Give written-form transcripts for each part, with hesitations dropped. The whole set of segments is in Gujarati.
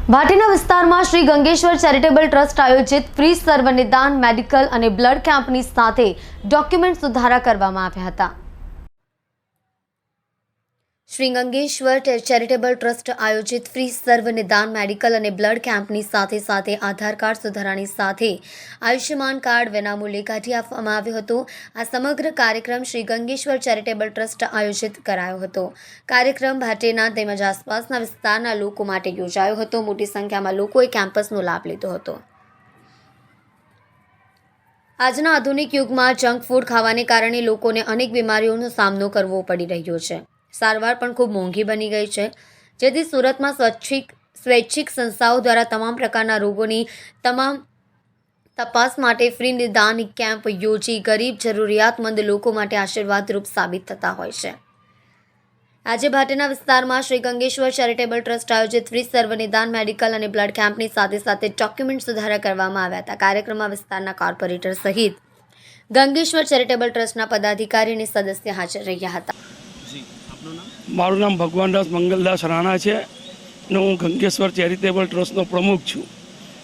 ભાટીના વિસ્તારમાં શ્રી ગંગેશ્વર ચેરિટેબલ ટ્રસ્ટ આયોજિત ફ્રી સર્વ નિદાન મેડિકલ અને બ્લડ કેમ્પની સાથે ડોક્યુમેન્ટ સુધારા કરવામાં આવ્યા હતા। શ્રી ગંગેશ્વર ચેરિટેબલ ટ્રસ્ટ આયોજિત ફ્રી સર્વ નિદાન મેડિકલ અને બ્લડ કેમ્પની સાથે આધાર કાર્ડ સુધારાની સાથે આયુષ્યમાન કાર્ડ વિનામૂલ્યે કાઢી આપવામાં આવ્યું હતું। આ સમગ્ર કાર્યક્રમ શ્રી ગંગેશ્વર ચેરિટેબલ ટ્રસ્ટ આયોજિત કરાયો હતો। કાર્યક્રમ ભાટીના તેમજ આસપાસના વિસ્તારના લોકો માટે યોજાયો હતો। મોટી સંખ્યામાં લોકોએ કેમ્પસનો લાભ લીધો હતો। આજના આધુનિક યુગમાં જંક ફૂડ ખાવાને કારણે લોકોને અનેક બીમારીઓનો સામનો કરવો પડી રહ્યો છે। સારવાર પણ ખૂબ મોંઘી બની ગઈ છે, જેથી સુરતમાં સ્વૈચ્છિક સંસ્થાઓ દ્વારા તમામ પ્રકારના રોગોની તમામ તપાસ માટે ફ્રી નિદાન કેમ્પ યોજી ગરીબ જરૂરિયાતમંદ લોકો માટે આશીર્વાદરૂપ સાબિત થતા હોય છે। આજે ભાટીના વિસ્તારમાં શ્રી ગંગેશ્વર ચેરિટેબલ ટ્રસ્ટ આયોજિત ફ્રી સર્વ નિદાન મેડિકલ અને બ્લડ કેમ્પની સાથે ડોક્યુમેન્ટ સુધારા કરવામાં આવ્યા હતા। કાર્યક્રમમાં વિસ્તારના કોર્પોરેટર સહિત ગંગેશ્વર ચેરિટેબલ ટ્રસ્ટના પદાધિકારી અને સદસ્ય હાજર રહ્યા હતા। મારું નામ ભગવાનદાસ મંગલદાસ રાણા છે અને હું ગંગેશ્વર ચેરિટેબલ ટ્રસ્ટનો પ્રમુખ છું।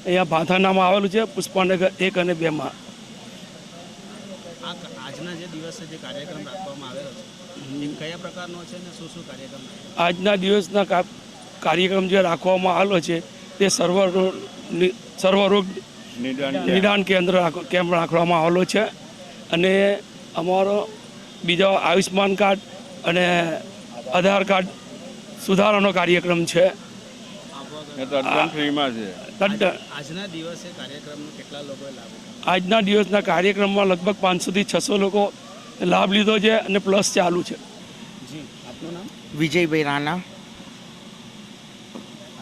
અહીંયા ભાથાનામાં આવેલું છે પુષ્પાનગર 1 અને 2 માં। આજના જે દિવસે જે કાર્યક્રમ રાખવામાં આવેલો છે એ કયા પ્રકારનો છે અને શું કાર્યક્રમ? આજના દિવસના કાર્યક્રમ જે રાખવામાં આવેલો છે તે સર્વરોગ નિદાન કેમ્પ રાખવામાં આવેલો છે અને અમારો બીજો આયુષ્માન કાર્ડ અને આધાર કાર્ડ સુધારાનો કાર્યક્રમ છે। આજના દિવસના કાર્યક્રમમાં લગભગ 500 થી 600 લોકો લાભ લીધો છે અને પ્લસ ચાલુ છે। Vijaybhai Rana,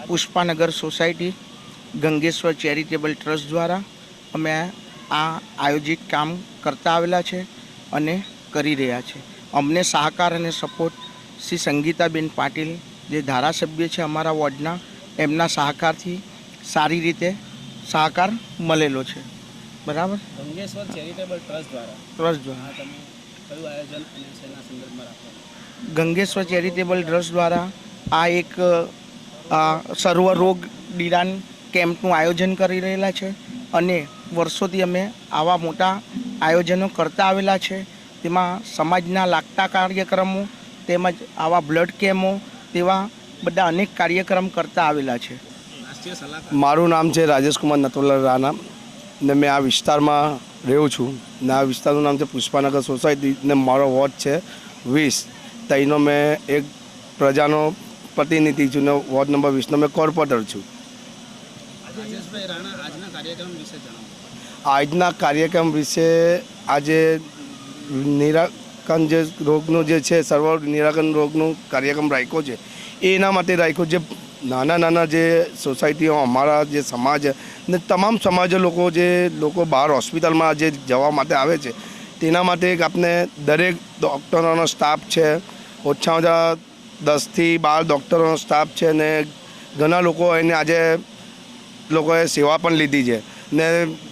Pushpanagar society, Gangeshwar charitable trust દ્વારા અમે આ આયોજિત કામ કરતા આવેલા છે અને કરી રહ્યા છે। અમને સહકાર અને સપોર્ટ શ્રી સંગીતાબેન પાટીલ જે ધારાસભ્ય છે અમારા વોર્ડના, એમના સહકારથી સારી રીતે સહકાર મળેલો છે। બરાબર। ગંગેશ્વર ચેરિટેબલ ટ્રસ્ટ દ્વારા તમે કયું આયોજન અને શેના સંદર્ભમાં રાખો? ગંગેશ્વર ચેરિટેબલ ટ્રસ્ટ દ્વારા આ એક સર્વરોગ નિદાન કેમ્પનું આયોજન કરી રહેલા છે અને વર્ષોથી અમે આવા મોટા આયોજનો કરતા આવેલા છે। તેમાં સમાજના લાગતા કાર્યક્રમો તેમજ આવા બ્લડ કેમ્પો તેવા બધા અનેક કાર્યક્રમ કરતા આવેલા છે। મારું નામ છે રાજેશ કુમાર નટવરલાલ રાણા ને મેં આ વિસ્તારમાં રહું છું ને આ વિસ્તારનું નામ છે પુષ્પાનગર સોસાયટી ને મારો વોર્ડ છે 20। તેનો મેં એક પ્રજાનો પ્રતિનિધિ છું ને વોર્ડ નંબર 20નો મેં કોર્પોરેટર છું। આજના કાર્યક્રમ વિશે આજે નિરાકરણ જે રોગનો જે છે સર્વ નિરાકરણ રોગનો કાર્યક્રમ રાખ્યો છે એ એના માટે રાખ્યો છે। નાના જે સોસાયટીઓ અમારા જે સમાજ ને તમામ સમાજ લોકો બહાર હોસ્પિટલમાં જે જવા માટે આવે છે તેના માટે આપણે દરેક ડૉક્ટરોનો સ્ટાફ છે, ઓછામાં ઓછા 10 થી 12 ડૉક્ટરોનો સ્ટાફ છે ને ઘણા લોકો એને આજે લોકોએ સેવા પણ લીધી છે ને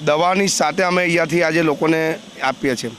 દવાની સાથે અમે અહીંયાથી આજે લોકોને આપીએ છીએ।